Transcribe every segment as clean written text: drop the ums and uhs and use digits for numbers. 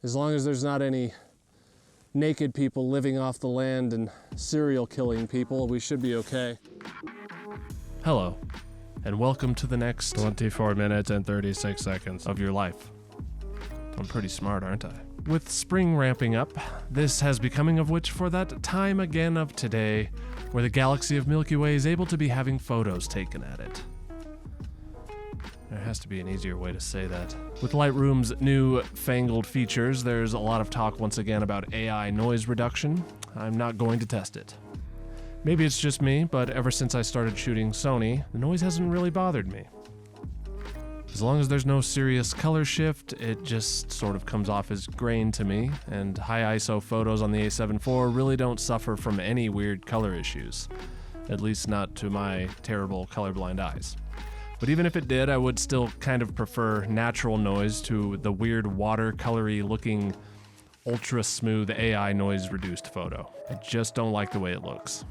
As long as there's not any naked people living off the land and serial killing people, we should be okay. Hello, and welcome to the next 24 minutes and 36 seconds of your life. I'm pretty smart, aren't I? With spring ramping up, this has becoming of which for that time again of today, where the galaxy of Milky Way is able to be having photos taken at it. There has to be an easier way to say that. With Lightroom's new fangled features, there's a lot of talk once again about AI noise reduction. I'm not going to test it. Maybe it's just me, but ever since I started shooting Sony, the noise hasn't really bothered me. As long as there's no serious color shift, it just sort of comes off as grain to me, and high ISO photos on the A7 IV really don't suffer from any weird color issues. At least not to my terrible colorblind eyes. But even if it did, I would still kind of prefer natural noise to the weird watercolory looking ultra smooth AI noise reduced photo. I just don't like the way it looks.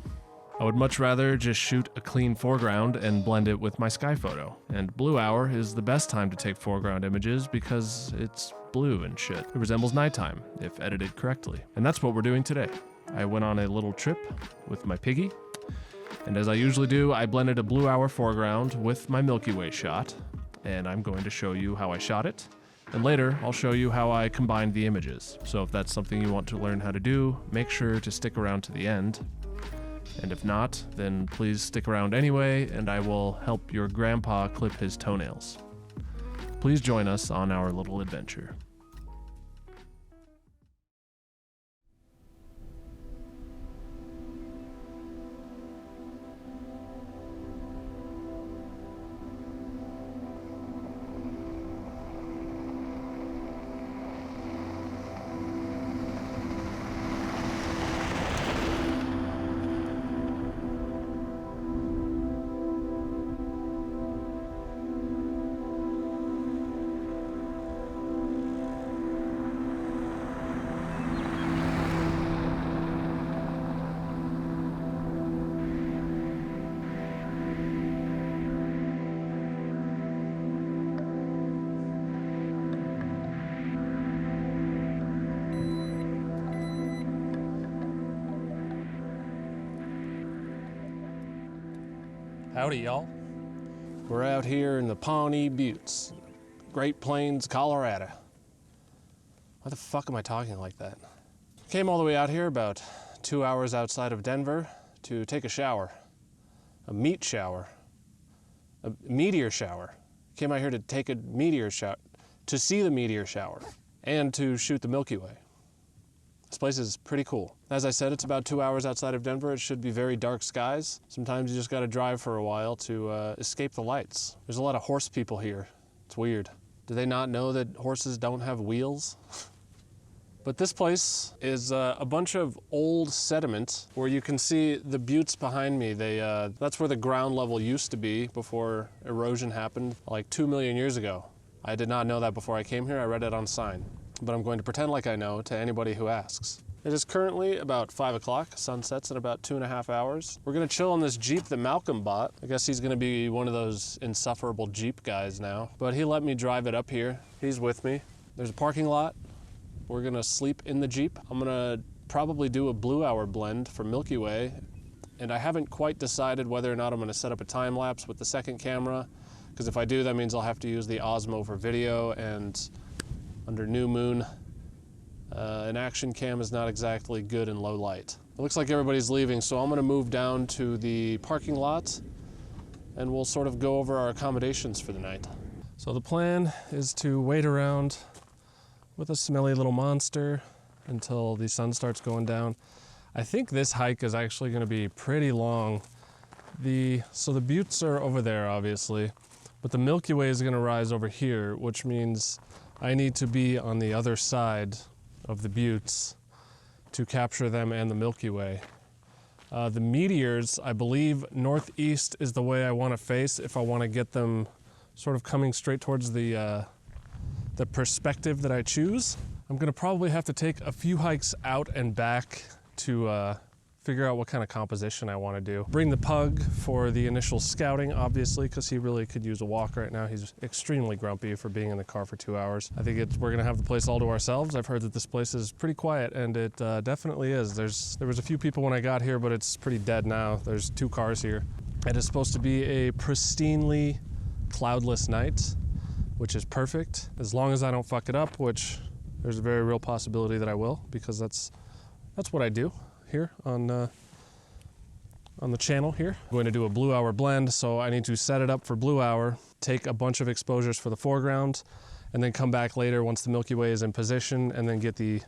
I would much rather just shoot a clean foreground and blend it with my sky photo. And blue hour is the best time to take foreground images because it's blue and shit. It resembles nighttime, if edited correctly. And that's what we're doing today. I went on a little trip with my piggy, and as I usually do, I blended a blue hour foreground with my Milky Way shot, and I'm going to show you how I shot it. And later, I'll show you how I combined the images. So if that's something you want to learn how to do, make sure to stick around to the end. And if not, then please stick around anyway, and I will help your grandpa clip his toenails. Please join us on our little adventure. Howdy, y'all. We're out here in the Pawnee Buttes, Great Plains, Colorado. Why the fuck am I talking like that? Came all the way out here about 2 hours outside of Denver to take a shower. A meat shower. A meteor shower. Came out here to take a meteor shower, to see the meteor shower, and to shoot the Milky Way. This place is pretty cool. As I said, it's about 2 hours outside of Denver. It should be very dark skies. Sometimes you just gotta drive for a while to escape the lights. There's a lot of horse people here. It's weird. Do they not know that horses don't have wheels? But this place is a bunch of old sediment where you can see the buttes behind me. That's where the ground level used to be before erosion happened like 2 million years ago. I did not know that before I came here. I read it on a sign. But I'm going to pretend like I know to anybody who asks. It is currently about 5 o'clock. Sun sets in about 2.5 hours. We're gonna chill on this Jeep that Malcolm bought. I guess he's gonna be one of those insufferable Jeep guys now. But he let me drive it up here. He's with me. There's a parking lot. We're gonna sleep in the Jeep. I'm gonna probably do a blue hour blend for Milky Way. And I haven't quite decided whether or not I'm gonna set up a time lapse with the second camera. Because if I do, that means I'll have to use the Osmo for video, and under new moon, an action cam is not exactly good in low light. It looks like everybody's leaving, so I'm gonna move down to the parking lot and we'll sort of go over our accommodations for the night. So the plan is to wait around with a smelly little monster until the sun starts going down. I think this hike is actually gonna be pretty long. So the buttes are over there, obviously, but the Milky Way is gonna rise over here, which means I need to be on the other side of the buttes to capture them and the Milky Way. The meteors, I believe northeast is the way I want to face if I want to get them sort of coming straight towards the perspective that I choose. I'm gonna probably have to take a few hikes out and back to figure out what kind of composition I want to do. Bring the pug for the initial scouting, obviously, because he really could use a walk right now. He's extremely grumpy for being in the car for 2 hours. I think we're going to have the place all to ourselves. I've heard that this place is pretty quiet, and it definitely is. There was a few people when I got here, but it's pretty dead now. There's 2 cars here. It is supposed to be a pristinely cloudless night, which is perfect, as long as I don't fuck it up, which there's a very real possibility that I will, because that's what I do here on the channel here. I'm going to do a blue hour blend, so I need to set it up for blue hour, take a bunch of exposures for the foreground, and then come back later once the Milky Way is in position, and then get the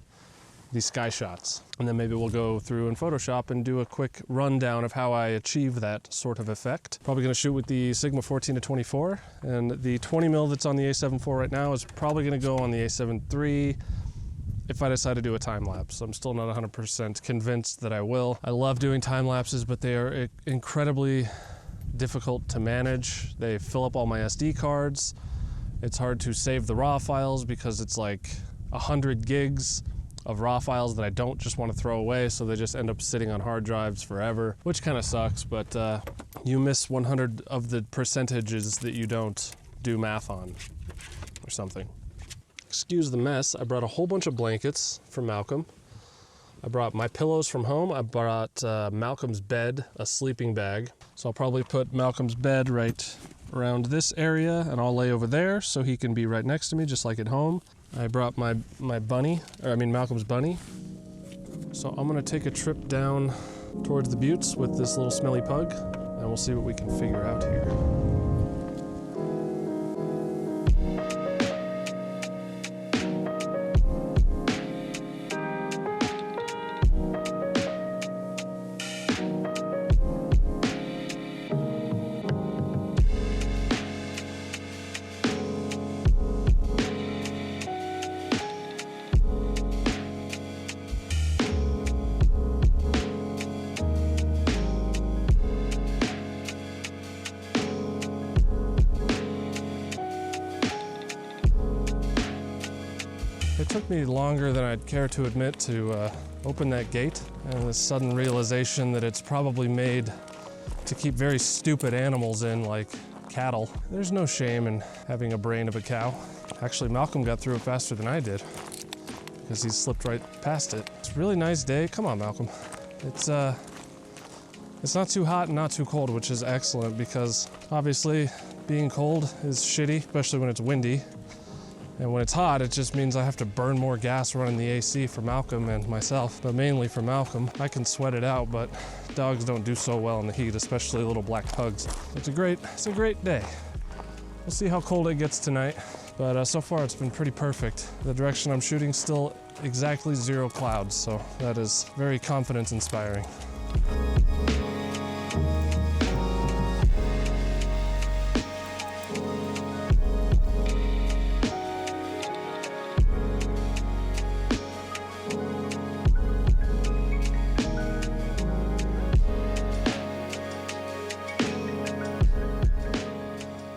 sky shots. And then maybe we'll go through in Photoshop and do a quick rundown of how I achieve that sort of effect. Probably gonna shoot with the Sigma 14-24, and the 20mm that's on the A7 IV right now is probably gonna go on the A7 III if I decide to do a time lapse. I'm still not 100% convinced that I will. I love doing time lapses, but they are incredibly difficult to manage. They fill up all my SD cards. It's hard to save the raw files because it's like 100 gigs of raw files that I don't just want to throw away, so they just end up sitting on hard drives forever, which kind of sucks, but you miss 100 of the percentages that you don't do math on or something. Excuse the mess. I brought a whole bunch of blankets for Malcolm. I brought my pillows from home. I brought Malcolm's bed, a sleeping bag. So I'll probably put Malcolm's bed right around this area, and I'll lay over there so he can be right next to me, just like at home. I brought my bunny, Malcolm's bunny. So I'm gonna take a trip down towards the buttes with this little smelly pug, and we'll see what we can figure out here. It took me longer than I'd care to admit to open that gate, and the sudden realization that it's probably made to keep very stupid animals in, like cattle. There's no shame in having a brain of a cow. Actually, Malcolm got through it faster than I did because he slipped right past it. It's a really nice day. Come on, Malcolm. It's not too hot and not too cold, which is excellent because obviously being cold is shitty, especially when it's windy. And when it's hot, it just means I have to burn more gas running the AC for Malcolm and myself, but mainly for Malcolm. I can sweat it out, but dogs don't do so well in the heat, especially little black pugs. It's a great day. We'll see how cold it gets tonight, but so far it's been pretty perfect. The direction I'm shooting still exactly 0 clouds, so that is very confidence inspiring.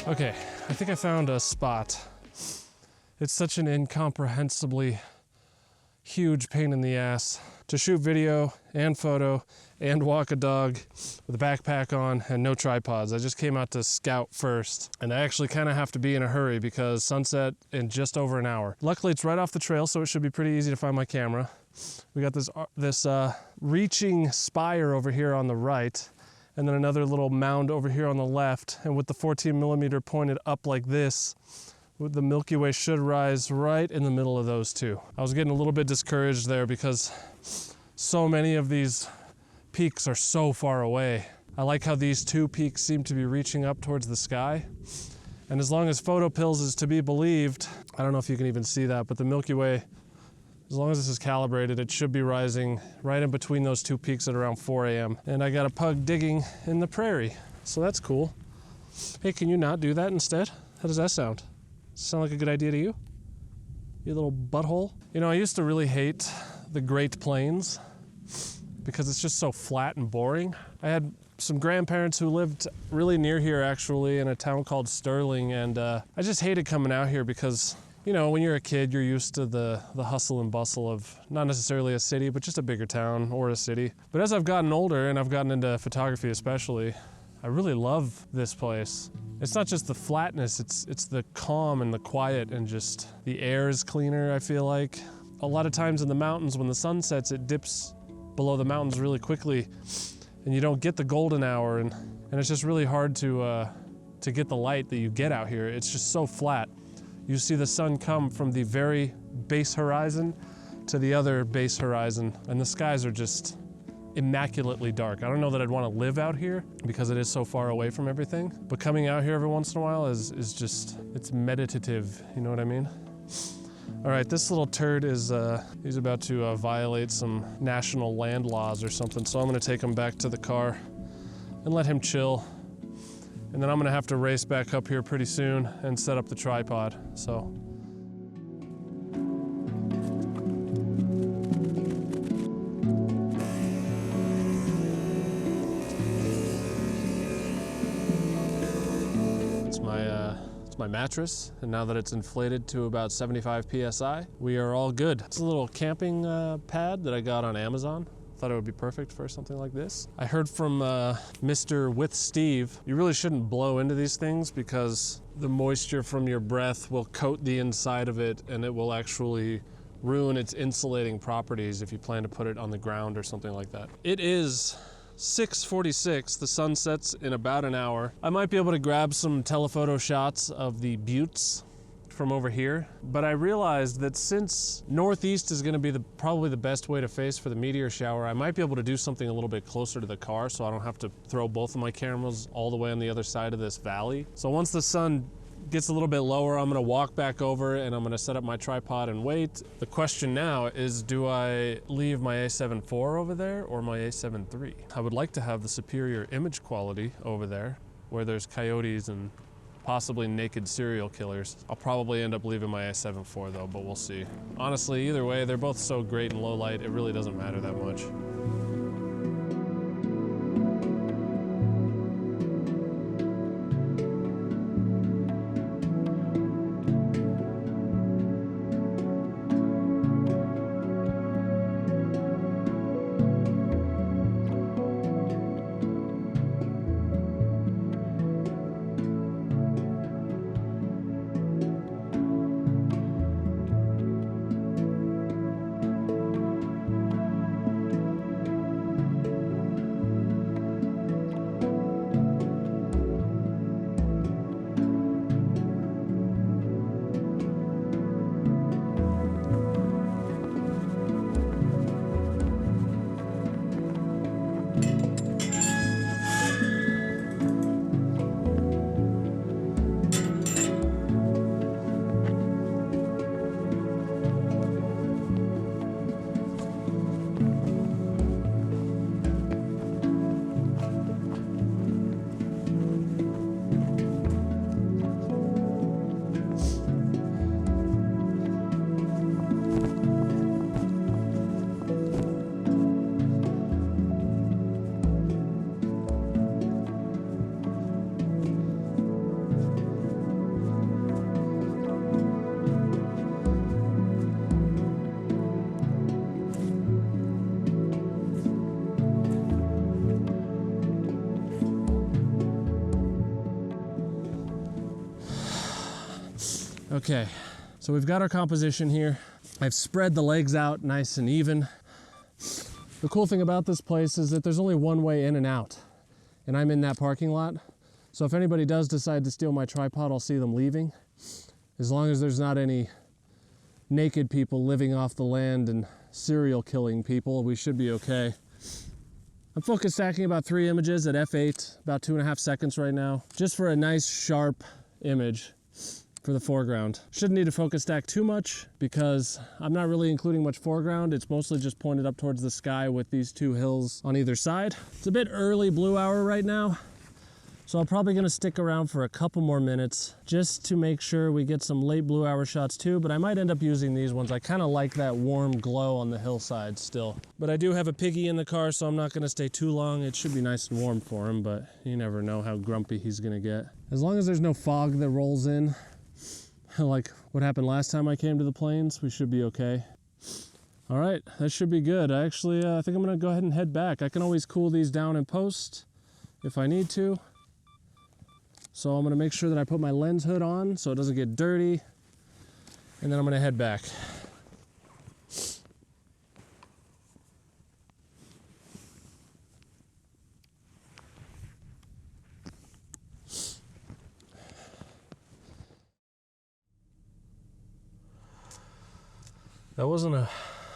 Okay, I think I found a spot. It's such an incomprehensibly huge pain in the ass to shoot video and photo and walk a dog with a backpack on and no tripods. I just came out to scout first, and I actually kind of have to be in a hurry because sunset in just over an hour. Luckily, it's right off the trail, so it should be pretty easy to find my camera. We got this reaching spire over here on the right, and then another little mound over here on the left, and with the 14mm pointed up like this, the Milky Way should rise right in the middle of those two. I was getting a little bit discouraged there because so many of these peaks are so far away. I like how these 2 peaks seem to be reaching up towards the sky. And as long as PhotoPills is to be believed, I don't know if you can even see that, but the Milky Way, as long as this is calibrated, it should be rising right in between those 2 peaks at around 4 a.m. And I got a pug digging in the prairie, so that's cool. Hey, can you not do that instead? How does that sound? Sound like a good idea to you? You little butthole? You know, I used to really hate the Great Plains because it's just so flat and boring. I had some grandparents who lived really near here, actually, in a town called Sterling, and I just hated coming out here because, You know, when you're a kid, you're used to the hustle and bustle of not necessarily a city, but just a bigger town or a city. But as I've gotten older and I've gotten into photography especially, I really love this place. It's not just the flatness, it's the calm and the quiet, and just the air is cleaner, I feel like. A lot of times in the mountains, when the sun sets, it dips below the mountains really quickly and you don't get the golden hour, and it's just really hard to get the light that you get out here. It's just so flat. You see the sun come from the very base horizon to the other base horizon, and the skies are just immaculately dark. I don't know that I'd want to live out here because it is so far away from everything, but coming out here every once in a while is just, it's meditative, you know what I mean? All right, this little turd is, he's about to violate some national land laws or something, so I'm gonna take him back to the car and let him chill. And then I'm gonna have to race back up here pretty soon and set up the tripod, so. It's my mattress, and now that it's inflated to about 75 PSI, we are all good. It's a little camping pad that I got on Amazon. Thought it would be perfect for something like this. I heard from Mr. With Steve, you really shouldn't blow into these things because the moisture from your breath will coat the inside of it and it will actually ruin its insulating properties if you plan to put it on the ground or something like that. It is 6:46, the sun sets in about an hour. I might be able to grab some telephoto shots of the buttes from over here, but I realized that since northeast is gonna be probably the best way to face for the meteor shower, I might be able to do something a little bit closer to the car so I don't have to throw both of my cameras all the way on the other side of this valley. So once the sun gets a little bit lower, I'm gonna walk back over and I'm gonna set up my tripod and wait. The question now is, do I leave my A7 IV over there or my A7 III? I would like to have the superior image quality over there where there's coyotes and possibly naked serial killers. I'll probably end up leaving my A7 IV though, but we'll see. Honestly, either way, they're both so great in low light, it really doesn't matter that much. Okay, so we've got our composition here. I've spread the legs out nice and even. The cool thing about this place is that there's only one way in and out, and I'm in that parking lot. So if anybody does decide to steal my tripod, I'll see them leaving. As long as there's not any naked people living off the land and serial killing people, we should be okay. I'm focus stacking about 3 images at f8, about 2.5 seconds right now, just for a nice sharp image for the foreground. Shouldn't need to focus stack too much because I'm not really including much foreground. It's mostly just pointed up towards the sky with these 2 hills on either side. It's a bit early blue hour right now, so I'm probably gonna stick around for a couple more minutes just to make sure we get some late blue hour shots too, but I might end up using these ones. I kind of like that warm glow on the hillside still. But I do have a piggy in the car, so I'm not gonna stay too long. It should be nice and warm for him, but you never know how grumpy he's gonna get. As long as there's no fog that rolls in, like what happened last time I came to the plains, we should be okay. All right, that should be good. I think I'm gonna go ahead and head back. I can always cool these down in post if I need to. So I'm gonna make sure that I put my lens hood on so it doesn't get dirty. And then I'm gonna head back. That wasn't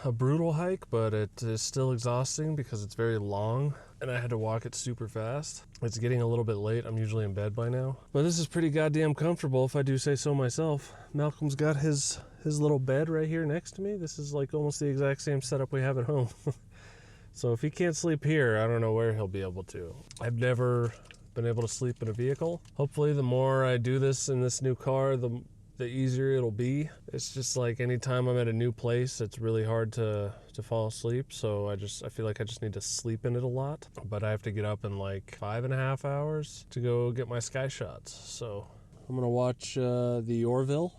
a brutal hike, but it is still exhausting because it's very long and I had to walk it super fast. It's getting a little bit late. I'm usually in bed by now. But this is pretty goddamn comfortable if I do say so myself. Malcolm's got his little bed right here next to me. This is like almost the exact same setup we have at home. So if he can't sleep here, I don't know where he'll be able to. I've never been able to sleep in a vehicle. Hopefully the more I do this in this new car, the easier it'll be. It's just like anytime I'm at a new place, it's really hard to fall asleep. So I feel like I just need to sleep in it a lot. But I have to get up in like 5.5 hours to go get my sky shots. So I'm gonna watch the Orville.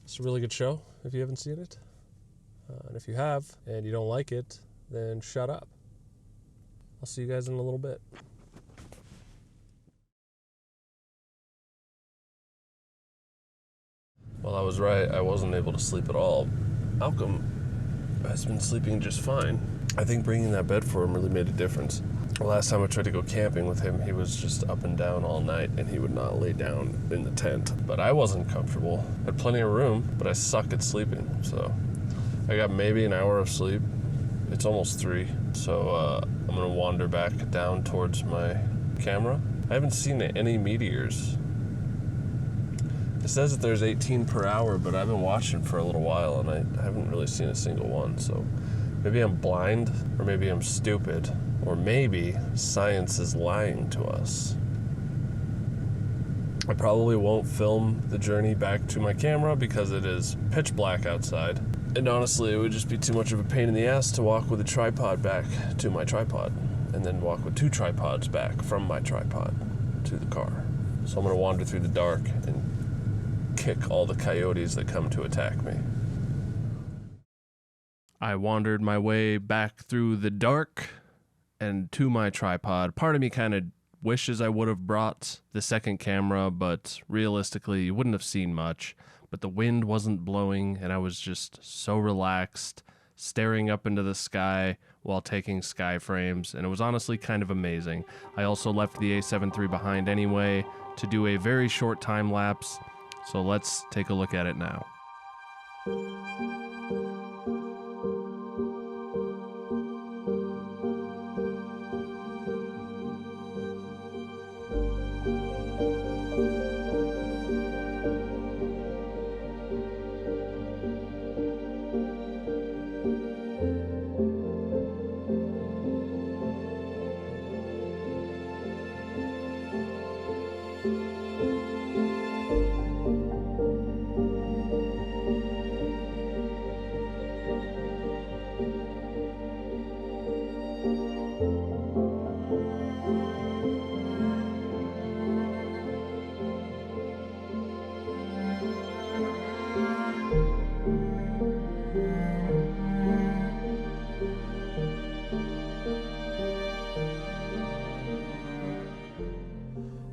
It's a really good show if you haven't seen it. And if you have and you don't like it, then shut up. I'll see you guys in a little bit. Well, I was right. I wasn't able to sleep at all. Malcolm has been sleeping just fine. I think bringing that bed for him really made a difference. The last time I tried to go camping with him, he was just up and down all night and he would not lay down in the tent. But I wasn't comfortable. I had plenty of room, but I suck at sleeping. So I got maybe an hour of sleep. It's almost 3. So I'm gonna wander back down towards my camera. I haven't seen any meteors. It says that there's 18 per hour, but I've been watching for a little while and I haven't really seen a single one. So maybe I'm blind, or maybe I'm stupid, or maybe science is lying to us. I probably won't film the journey back to my camera because it is pitch black outside. And honestly, it would just be too much of a pain in the ass to walk with a tripod back to my tripod, and then walk with 2 tripods back from my tripod to the car. So I'm gonna wander through the dark and kick all the coyotes that come to attack me. I wandered my way back through the dark and to my tripod. Part of me kind of wishes I would have brought the second camera, but realistically, you wouldn't have seen much. But the wind wasn't blowing, and I was just so relaxed, staring up into the sky while taking sky frames, and it was honestly kind of amazing. I also left the A7 III behind anyway to do a very short time lapse. So let's take a look at it now.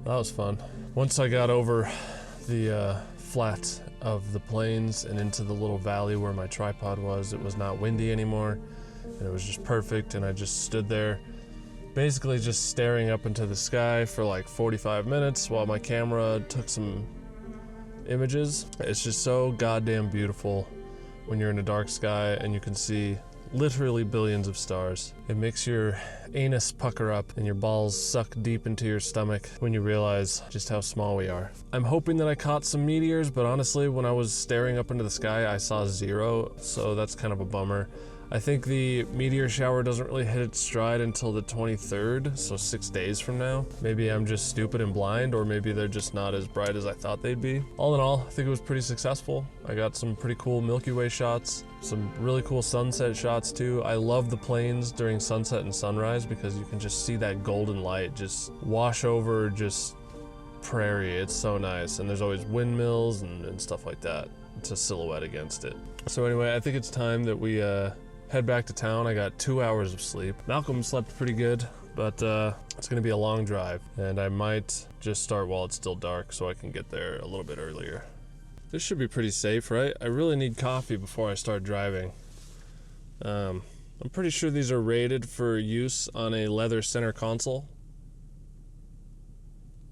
That was fun. Once I got over the flat of the plains and into the little valley where my tripod was, it was not windy anymore, and it was just perfect, and I just stood there basically just staring up into the sky for like 45 minutes while my camera took some images. It's just so goddamn beautiful when you're in a dark sky and you can see literally billions of stars. It makes your anus pucker up and your balls suck deep into your stomach when you realize just how small we are. I'm hoping that I caught some meteors, but honestly, when I was staring up into the sky, I saw 0, so that's kind of a bummer. I think the meteor shower doesn't really hit its stride until the 23rd, so 6 days from now. Maybe I'm just stupid and blind, or maybe they're just not as bright as I thought they'd be. All in all, I think it was pretty successful. I got some pretty cool Milky Way shots, some really cool sunset shots too. I love the plains during sunset and sunrise because you can just see that golden light just wash over just prairie. It's so nice. And there's always windmills and stuff like that. It's a silhouette against it. So anyway, I think it's time that we head back to town. I got 2 hours of sleep. Malcolm slept pretty good, but it's gonna be a long drive, and I might just start while it's still dark so I can get there a little bit earlier. This should be pretty safe, right? I really need coffee before I start driving. I'm pretty sure these are rated for use on a leather center console.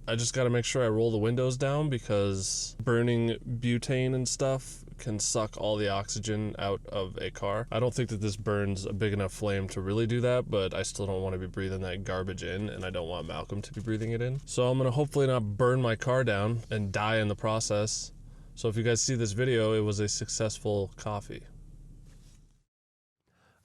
I just gotta make sure I roll the windows down because burning butane and stuff can suck all the oxygen out of a car. I don't think that this burns a big enough flame to really do that, but I still don't want to be breathing that garbage in, and I don't want Malcolm to be breathing it in. So I'm gonna hopefully not burn my car down and die in the process. So if you guys see this video, it was a successful coffee.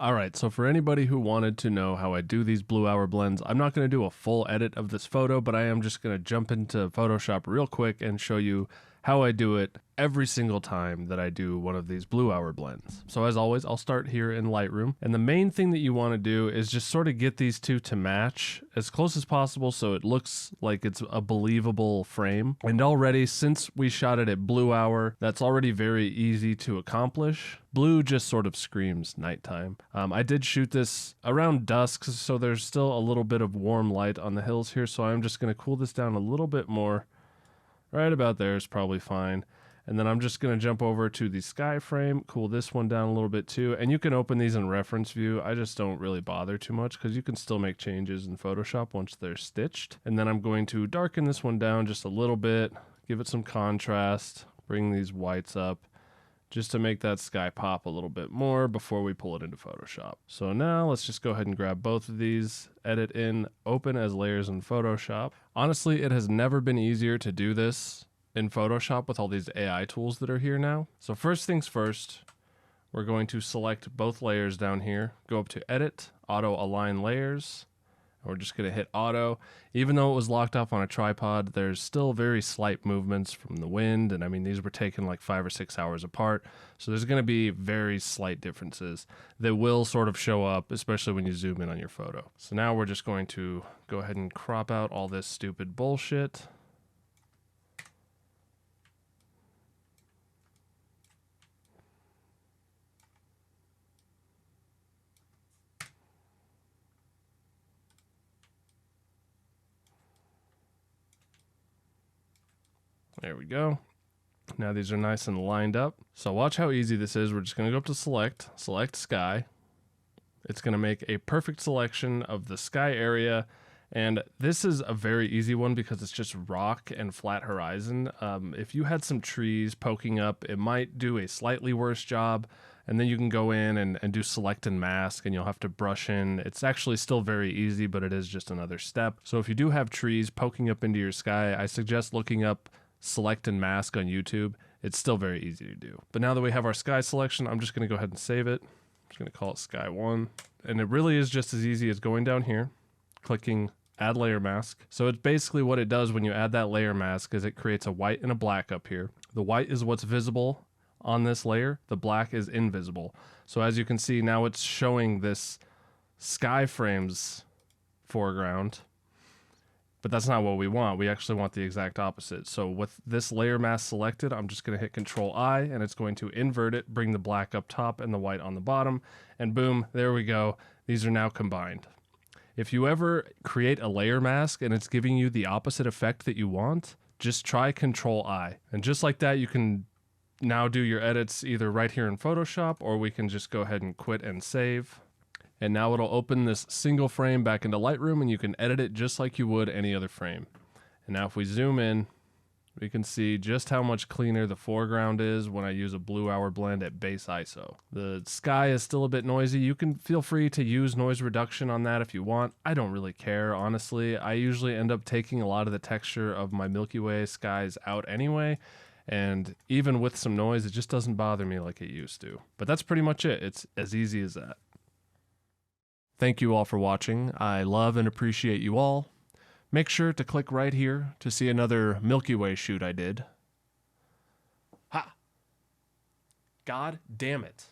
Alright, so for anybody who wanted to know how I do these blue hour blends, I'm not going to do a full edit of this photo, but I am just going to jump into Photoshop real quick and show you how I do it every single time that I do one of these blue hour blends. So as always, I'll start here in Lightroom. And the main thing that you want to do is just sort of get these two to match as close as possible so it looks like it's a believable frame. And already, since we shot it at blue hour, that's already very easy to accomplish. Blue just sort of screams nighttime. I did shoot this around dusk, so there's still a little bit of warm light on the hills here, so I'm just going to cool this down a little bit more. Right about there is probably fine. And then I'm just going to jump over to the sky frame, cool this one down a little bit too. And you can open these in reference view. I just don't really bother too much because you can still make changes in Photoshop once they're stitched. And then I'm going to darken this one down just a little bit, give it some contrast, bring these whites up, just to make that sky pop a little bit more before we pull it into Photoshop. So now let's just go ahead and grab both of these, edit in, open as layers in Photoshop. Honestly, it has never been easier to do this in Photoshop with all these AI tools that are here now. So first things first, we're going to select both layers down here, go up to Edit, Auto Align Layers. We're just going to hit auto. Even though it was locked up on a tripod, there's still very slight movements from the wind. And I mean, these were taken like 5 or 6 hours apart. So there's going to be very slight differences that will sort of show up, especially when you zoom in on your photo. So now we're just going to go ahead and crop out all this stupid bullshit. There we go. Now these are nice and lined up. So watch how easy this is. We're just going to go up to select sky. It's going to make a perfect selection of the sky area. And this is a very easy one because it's just rock and flat horizon. If you had some trees poking up, it might do a slightly worse job. And then you can go in and do select and mask, and you'll have to brush in. It's actually still very easy, but it is just another step. So if you do have trees poking up into your sky, I suggest looking up select and mask on YouTube. It's still very easy to do. But now that we have our sky selection, I'm just going to go ahead and save it. I'm just going to call it Sky 1. And it really is just as easy as going down here, clicking Add Layer Mask. So it's basically what it does when you add that layer mask is it creates a white and a black up here. The white is what's visible on this layer. The black is invisible. So as you can see, now it's showing this sky frame's foreground. But that's not what we want. We actually want the exact opposite. So with this layer mask selected, I'm just going to hit Control I, and it's going to invert it, bring the black up top and the white on the bottom, and boom, there we go. These are now combined. If you ever create a layer mask and it's giving you the opposite effect that you want, just try Control I. And just like that, you can now do your edits either right here in Photoshop, or we can just go ahead and quit and save. And now it'll open this single frame back into Lightroom, and you can edit it just like you would any other frame. And now if we zoom in, we can see just how much cleaner the foreground is when I use a blue hour blend at base ISO. The sky is still a bit noisy. You can feel free to use noise reduction on that if you want. I don't really care, honestly. I usually end up taking a lot of the texture of my Milky Way skies out anyway. And even with some noise, it just doesn't bother me like it used to. But that's pretty much it. It's as easy as that. Thank you all for watching. I love and appreciate you all. Make sure to click right here to see another Milky Way shoot I did. Ha! God damn it.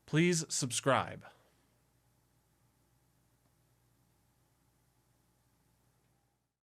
Please subscribe.